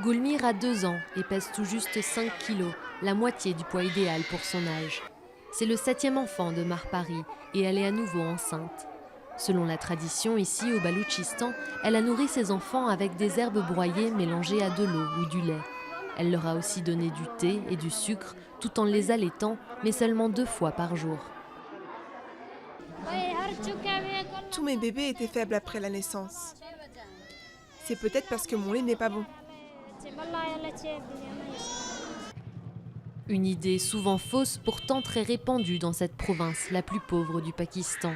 Gulmir a 2 ans et pèse tout juste 5 kilos, la moitié du poids idéal pour son âge. C'est le 7e enfant de Marpari et elle est à nouveau enceinte. Selon la tradition, ici au Baloutchistan, elle a nourri ses enfants avec des herbes broyées mélangées à de l'eau ou du lait. Elle leur a aussi donné du thé et du sucre tout en les allaitant, mais seulement 2 fois par jour. Tous mes bébés étaient faibles après la naissance. C'est peut-être parce que mon lait n'est pas bon. Une idée souvent fausse, pourtant très répandue dans cette province, la plus pauvre du Pakistan.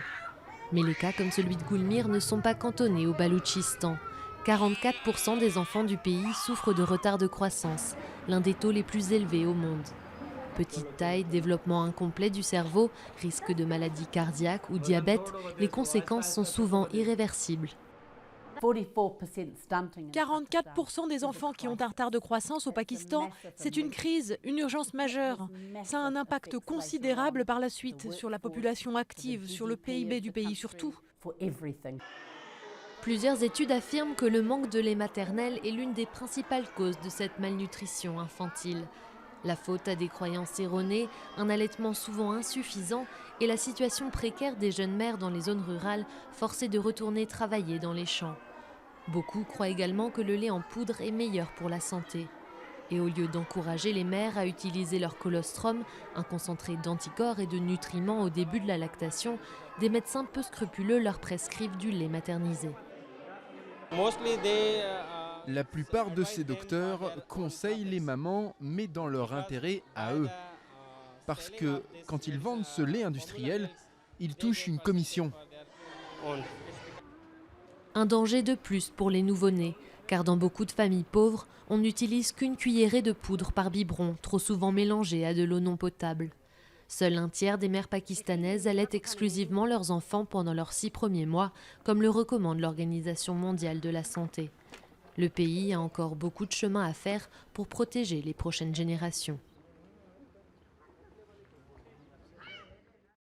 Mais les cas comme celui de Gulmir ne sont pas cantonnés au Baloutchistan. 44% des enfants du pays souffrent de retard de croissance, l'un des taux les plus élevés au monde. Petite taille, développement incomplet du cerveau, risque de maladie cardiaque ou diabète, les conséquences sont souvent irréversibles. 44% des enfants qui ont un retard de croissance au Pakistan, c'est une crise, une urgence majeure. Ça a un impact considérable par la suite sur la population active, sur le PIB du pays surtout. Plusieurs études affirment que le manque de lait maternel est l'une des principales causes de cette malnutrition infantile. La faute à des croyances erronées, un allaitement souvent insuffisant et la situation précaire des jeunes mères dans les zones rurales forcées de retourner travailler dans les champs. Beaucoup croient également que le lait en poudre est meilleur pour la santé. Et au lieu d'encourager les mères à utiliser leur colostrum, un concentré d'anticorps et de nutriments au début de la lactation, des médecins peu scrupuleux leur prescrivent du lait maternisé. La plupart de ces docteurs conseillent les mamans, mais dans leur intérêt à eux. Parce que quand ils vendent ce lait industriel, ils touchent une commission. Un danger de plus pour les nouveau-nés, car dans beaucoup de familles pauvres, on n'utilise qu'une cuillerée de poudre par biberon, trop souvent mélangée à de l'eau non potable. Seul un tiers des mères pakistanaises allaitent exclusivement leurs enfants pendant leurs 6 premiers mois, comme le recommande l'Organisation mondiale de la santé. Le pays a encore beaucoup de chemin à faire pour protéger les prochaines générations.